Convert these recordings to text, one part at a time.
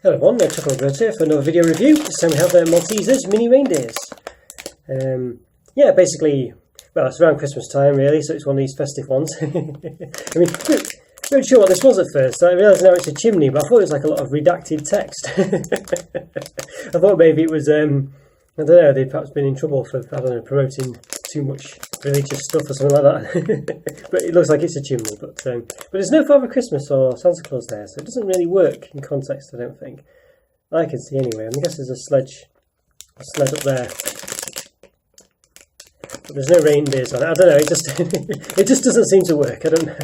Hello everyone, Chocolo Roberto here for another video review. This time we have Maltesers, Mini Reindeers. Yeah, basically, well, it's around Christmas time really, so it's one of these festive ones. I mean, I'm not sure what this was at first. I realised now it's a chimney, but I thought it was like a lot of redacted text. I thought maybe it was, I don't know, they'd perhaps been in trouble for, I don't know, promoting too much religious stuff or something like that. But it looks like it's a chimney. But there's no Father Christmas or Santa Claus there, so it doesn't really work in context, I don't think. I can see anyway. I guess there's a sled up there. But there's no reindeers on it. I don't know, it just doesn't seem to work. I don't know.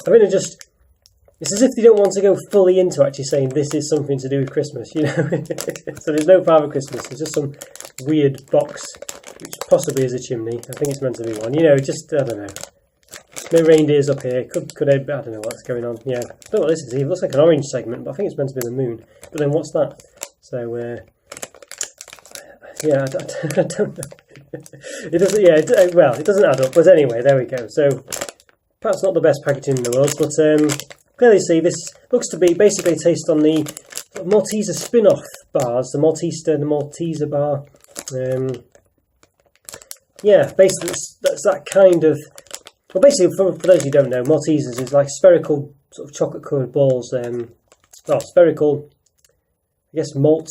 I mean, it's as if they don't want to go fully into actually saying this is something to do with Christmas, you know. So there's no Father Christmas, there's just some weird box, which possibly is a chimney. I think it's meant to be one, you know, just, I don't know. No reindeers up here, could I don't know what's going on, yeah. I don't know what this is, it looks like an orange segment, but I think it's meant to be the moon. But then what's that? So, yeah, I don't know. It doesn't, yeah, well, it doesn't add up, but anyway, there we go. So, perhaps not the best packaging in the world, but clearly see, this looks to be basically a taste on the Malteser spin-off bars, the Malteser bar. Yeah, basically that's that kind of, well, basically for those who don't know, Maltesers is like spherical sort of chocolate-coloured balls, well, spherical, I guess malt,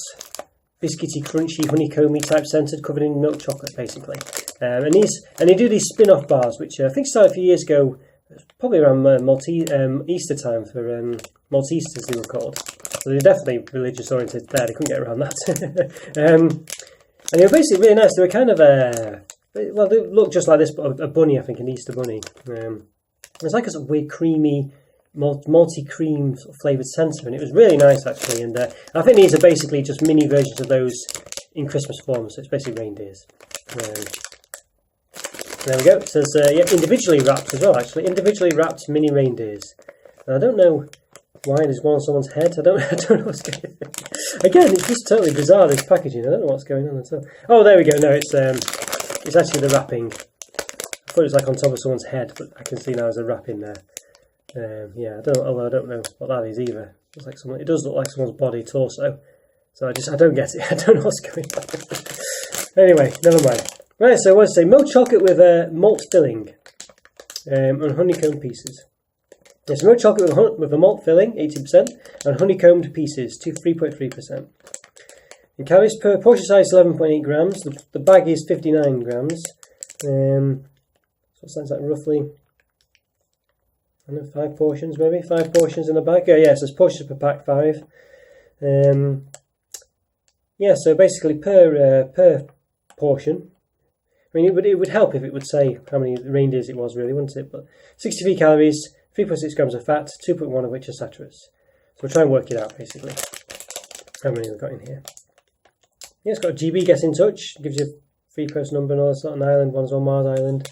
biscuity, crunchy, honeycomby type scented, covered in milk chocolate basically. And they do these spin-off bars, which I think started a few years ago. Probably around Easter time for Maltesers, they were called. So they're definitely religious oriented there, they couldn't get around that. And they were basically really nice. They were kind of, well, they look just like this, but a bunny, I think, an Easter bunny. It's like a sort of weird creamy, malty cream sort of flavoured centre, and it was really nice actually. And I think these are basically just mini versions of those in Christmas form, so it's basically reindeers. There we go. It says, yeah, individually wrapped as well, actually. Individually wrapped mini reindeers. And I don't know why there's one on someone's head. I don't know what's going on. Again, it's just totally bizarre, this packaging. I don't know what's going on at all. Oh, there we go. No, it's actually the wrapping. I thought it was like on top of someone's head, but I can see now there's a wrapping there. Yeah, although I don't know what that is either. It's like it does look like someone's body, torso. So I don't get it. I don't know what's going on. Anyway, never mind. Right, so I want to say milk chocolate with malt filling and honeycomb pieces. Yes, milk chocolate with a malt filling, 18%, and honeycombed pieces, 3.3%. And calories per portion size, 11.8 grams. The bag is 59 grams. So it sounds like roughly, I don't know, 5 portions maybe? 5 portions in a bag? Yeah, so it's portions per pack, 5. Yeah, so basically per portion, I mean, it would help if it would say how many reindeers it was really, wouldn't it? But 63 calories, 3.6 grams of fat, 2.1 of which are saturates. So we'll try and work it out, basically. How many we've got in here. Yeah, it's got a GB, get in touch. It gives you a free post number and all this, not an island, one's on Mars Island.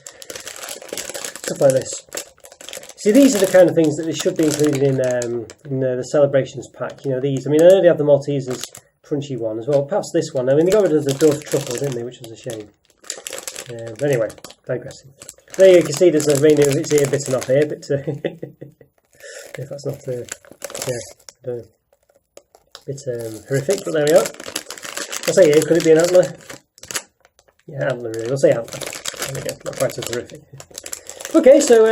Stuff like this. See, these are the kind of things that they should be included in the celebrations pack. You know, these, I mean, I know they have the Maltesers crunchy one as well. Perhaps this one. I mean, they got rid of the Dove truffle, didn't they, which was a shame. But anyway, digressing. There you can see there's a reindeer with its ear bitten off here, but if that's not, yeah, a bit horrific, but there we are. I'll say ear, could it be an antler? Yeah, antler really, we'll say antler. There we go, not quite so horrific. Okay, so,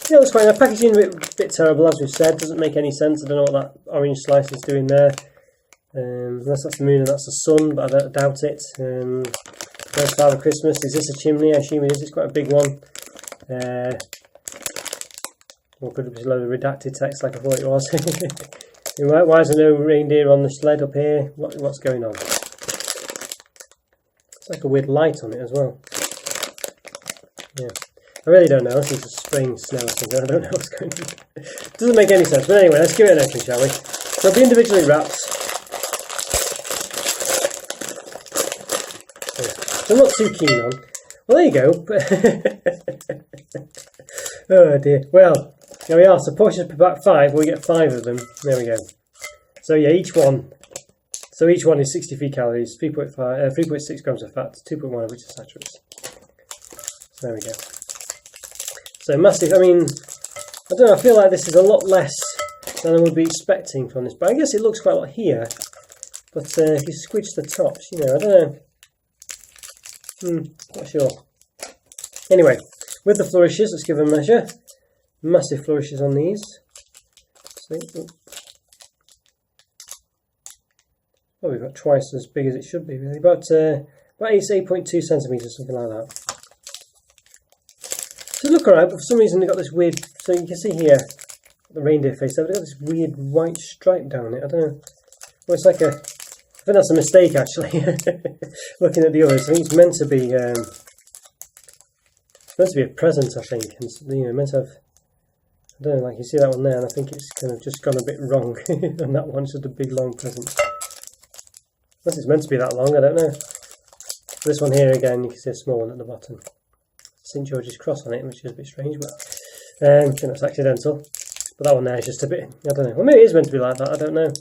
yeah, looks quite nice. Packaging a bit terrible, as we've said, doesn't make any sense. I don't know what that orange slice is doing there. Unless that's the moon and that's the sun, but I doubt it. First Father Christmas, is this a chimney? I assume it is, it's quite a big one. Or could it be a load of redacted text like I thought it was? Why is there no reindeer on the sled up here? What's going on? It's like a weird light on it as well. Yeah, I really don't know, this is just spraying snow or something, I don't know what's going on. Doesn't make any sense, but anyway, let's give it an open, shall we? So it'll be individually wrapped. I'm not too keen on. Well, there you go. Oh dear. Well, there we are. So portions per pack 5. We get 5 of them. There we go. So yeah, each one. So each one is 63 calories, 3.6 grams of fat, 2.1 of which is saturates. So there we go. So massive. I mean, I don't know. I feel like this is a lot less than I would be expecting from this. But I guess it looks quite a lot here. But if you squidge the tops, you know, I don't know. Not sure. Anyway, with the flourishes, let's give them a measure. Massive flourishes on these. See? Well, we've got twice as big as it should be, really. About 8.2 centimetres, something like that. So look alright, but for some reason they've got this weird. So you can see here, the reindeer face. They've got this weird white stripe down it. I don't know. Well, it's like a. I think that's a mistake, actually. Looking at the others, I think it's meant to be. It's meant to be a present, I think. And, you know, meant to have. I don't know, like you see that one there, and I think it's kind of just gone a bit wrong. And that one's just a big long present. Unless it's meant to be that long, I don't know. This one here again, you can see a small one at the bottom. St George's Cross on it, which is a bit strange, but I think that's accidental. But that one there is just a bit, I don't know. Well, maybe it is meant to be like that, I don't know.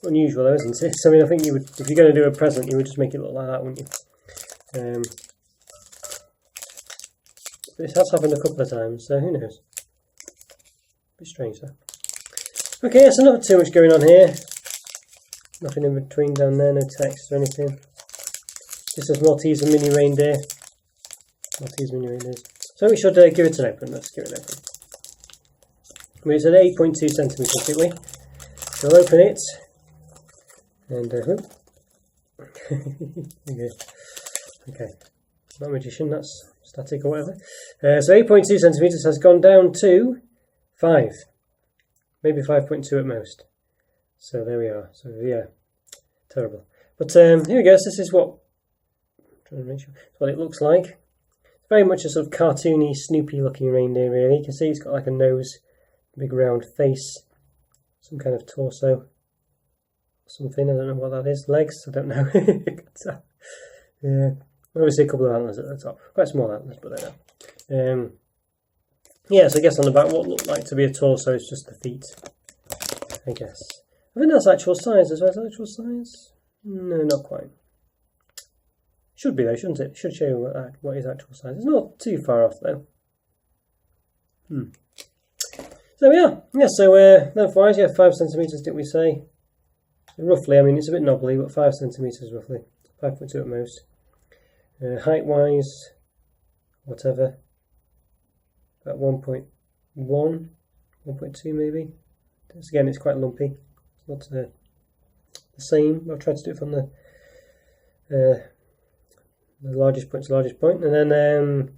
Unusual though, isn't it? So, I mean, I think you would, if you're going to do a present, you would just make it look like that, wouldn't you? This has happened a couple of times, so who knows? A bit strange though. Okay, so not too much going on here. Nothing in between down there, no text or anything. Just says Maltese and Mini Reindeer. Maltese Mini Reindeers. So we should give it an open. Let's give it an open. It's at 8.2 centimetres, didn't we? So we'll open it. And okay. Not a magician, that's static or whatever. So 8.2 centimetres has gone down to 5. Maybe 5.2 at most. So there we are. So yeah, terrible. But here we go. So this is what it looks like. It's very much a sort of cartoony, Snoopy-looking reindeer. Really, you can see it's got like a nose, a big round face, some kind of torso, something. I don't know what that is. Legs. I don't know. Yeah, obviously a couple of antlers at the top. Quite small antlers, but they're there. Yeah. So I guess on the back, what looked like to be a torso is just the feet. I guess. I think that's actual size as well. Is that actual size? No, not quite. Should be though, shouldn't it? It should show you what is actual size. It's not too far off though. So we are. Yeah, so lengthwise, yeah, 5 centimetres, didn't we say? Roughly, I mean, it's a bit knobbly, but 5 centimetres roughly. 5.2 at most. Height-wise, whatever. About 1.1, 1.2 maybe. Again, it's quite lumpy. It's not the same. I'll try to do it from the largest point to the largest point, and then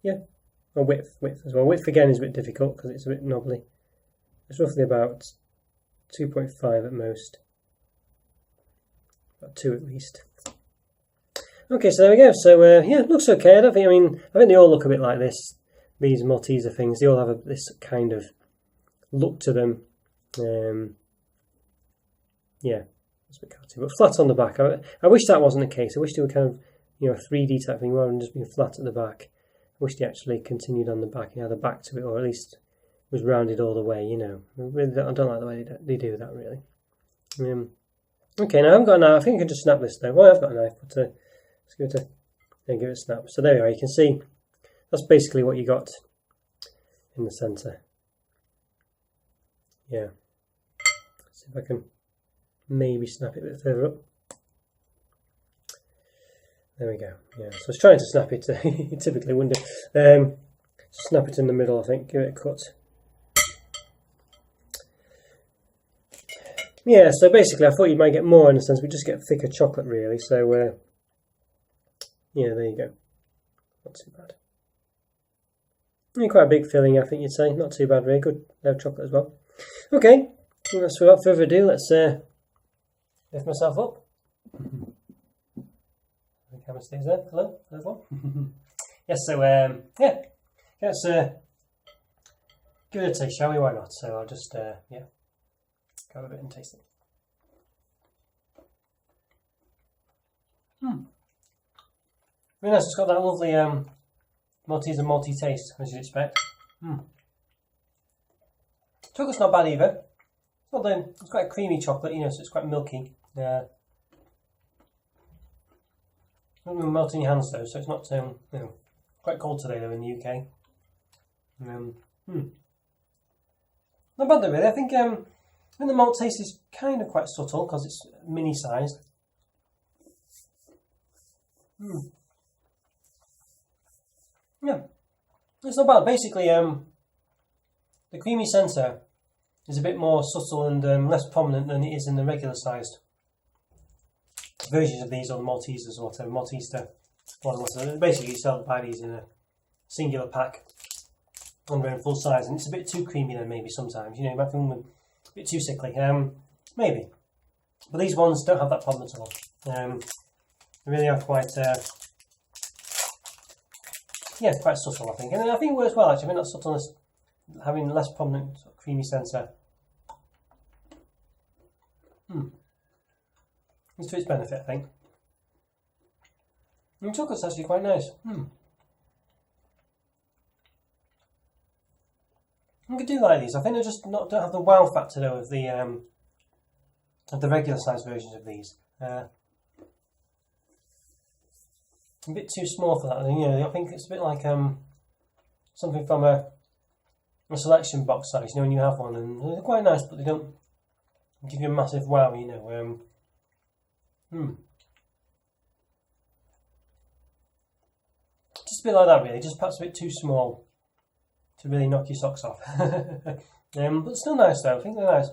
yeah, width as well. Width again is a bit difficult because it's a bit knobbly. It's roughly about 2.5 at most, about 2 at least. Okay, so there we go. So yeah, it looks okay. I think they all look a bit like this. These Malteser things, they all have this kind of look to them. Yeah, it's a bit cartoony, but flat on the back. I wish that wasn't the case. I wish they were kind of, you know, 3D type thing rather than just being flat at the back. I wish they actually continued on the back and had a back to it, or at least was rounded all the way, you know. I don't like the way they do that, really. Okay, now I haven't got a knife. I think I can just snap this though. Well, I've got a knife, but let's give it a snap. So there we are. You can see that's basically what you got in the centre. Yeah. Let's see if I can maybe snap it a bit further up. There we go. Yeah, so I was trying to snap it. Typically wouldn't do. Snap it in the middle, I think. Give it a cut. Yeah, so basically I thought you might get more in a sense. We just get thicker chocolate really. So yeah, there you go. Not too bad. Quite a big filling, I think you'd say. Not too bad, really. Good chocolate as well. Okay, well, that's without further ado. Let's lift myself up. The camera stays there. Hello, everyone. Yes, so yeah, let's give it a taste, shall we? Why not? So I'll just yeah, grab a bit and taste it. Really nice. It's got that lovely Malteser malty taste, as you'd expect. Chocolate's not bad either. It's quite a creamy chocolate, you know, so it's quite milky. It doesn't melt in your hands though, so it's not you know, quite cold today though in the UK. Not bad though, really. I think the Maltese is kind of quite subtle because it's mini sized. Yeah, it's not bad. Basically, the creamy centre is a bit more subtle and less prominent than it is in the regular sized versions of these, or the Maltesers or whatever, Malteser. Basically, you buy these in a singular pack when they're in full size, and it's a bit too creamy then maybe sometimes. You know, you might feel a bit too sickly. Maybe. But these ones don't have that problem at all. They really are quite, quite subtle, I think. And I think it works well, actually. I think that subtleness, having less prominent creamy centre, it's to its benefit, I think. And the chocolate's actually quite nice. I could do like these. I think they just don't have the wow factor though of the regular size versions of these. A bit too small for that. You know, I think it's a bit like something from a selection box size. You know, when you have one, and they're quite nice, but they don't give you a massive wow. You know. Just a bit like that, really. Just perhaps a bit too small to really knock your socks off. But still nice though. I think they're nice.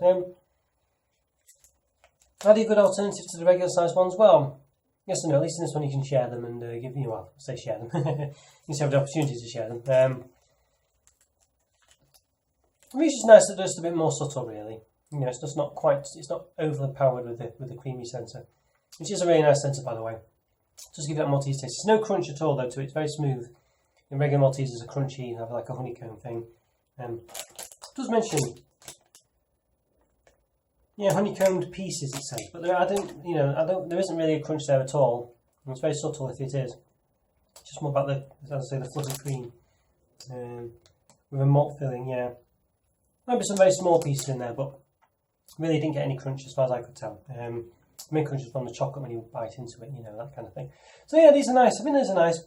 Are they a good alternative to the regular size ones? Well, yes and no. At least in this one you can share them and give share them. You have the opportunity to share them. I mean, it's just nice that they're just a bit more subtle, really. You know, it's just not quite. It's not overpowered with the creamy centre, which is a really nice centre, by the way. Just give that Maltese taste. There's no crunch at all though to it. It's very smooth. The regular Maltesers are crunchy and have like a honeycomb thing. It does mention, honeycombed pieces, it says, but there isn't really a crunch there at all. And it's very subtle if it is. It's just more about the fluffy cream with a malt filling. Yeah, might be some very small pieces in there, but really didn't get any crunch as far as I could tell. Main crunch is from the chocolate when you bite into it, that kind of thing. So yeah, these are nice. I think these are nice.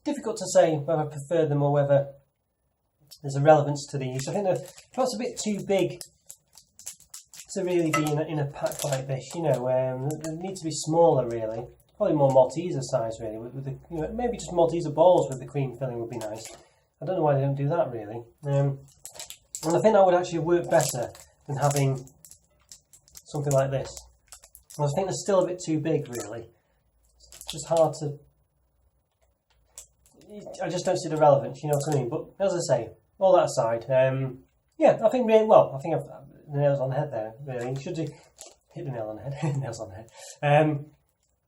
Difficult to say whether I prefer them or whether there's a relevance to these. I think they're perhaps a bit too big to really be in a pack like this. They need to be smaller, really. Probably more Malteser size, really. With the, maybe just Malteser balls with the cream filling would be nice. I don't know why they don't do that, really. And I think that would actually work better than having something like this. I think they're still a bit too big, really. It's just hard to. I just don't see the relevance, you know what I mean? But as I say, all that aside, I think really well. I think I've the nails on the head there. Really, you should hit the nail on the head. Nails on the head.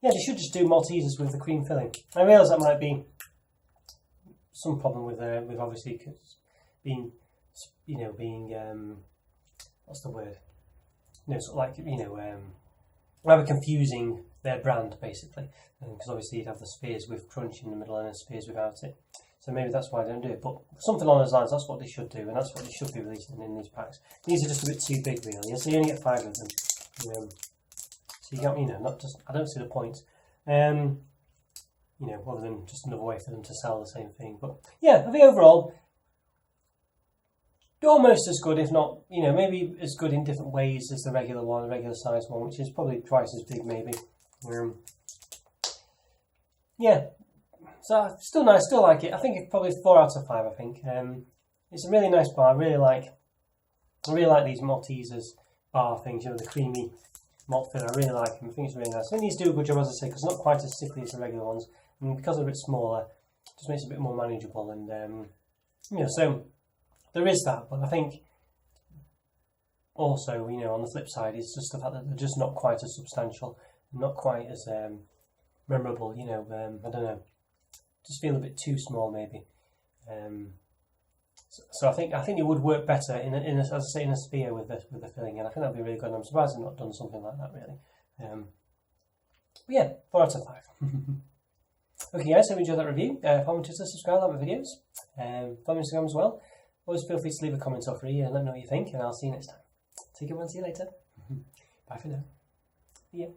They should just do Maltesers with the cream filling. I realise that might be some problem with obviously being what's the word? Rather confusing their brand basically, because obviously you'd have the spheres with crunch in the middle and the spheres without it. So maybe that's why I don't do it. But something along those lines, that's what they should do, and that's what they should be releasing in these packs. These are just a bit too big, really. So you only get 5 of them. So you got, not just. I don't see the point. Other than just another way for them to sell the same thing. But yeah, I think overall, almost as good, if not, maybe as good in different ways as the regular one, the regular size one, which is probably twice as big, maybe. So still nice, still like it. I think it's probably 4 out of 5. I think it's a really nice bar. I really like these Maltesers bar things. The creamy malt filler. I really like them. I think it's really nice. I think these do a good job, as I say, because it's not quite as sickly as the regular ones, and because they're a bit smaller, it just makes it a bit more manageable. And so. There is that, but I think also, on the flip side, is just the fact that they're just not quite as substantial, not quite as memorable. I don't know, just feel a bit too small, maybe. So I think it would work better as I say, in a sphere with the filling, and I think that'd be really good. And I'm surprised they've not done something like that, really. But yeah, 4 out of 5. Okay, guys, hope you enjoyed that review. If you want to subscribe, like my videos, follow me on Instagram as well. Always feel free to leave a comment or free and let me know what you think, and I'll see you next time. Take care, and see you later. Bye for now. Yeah.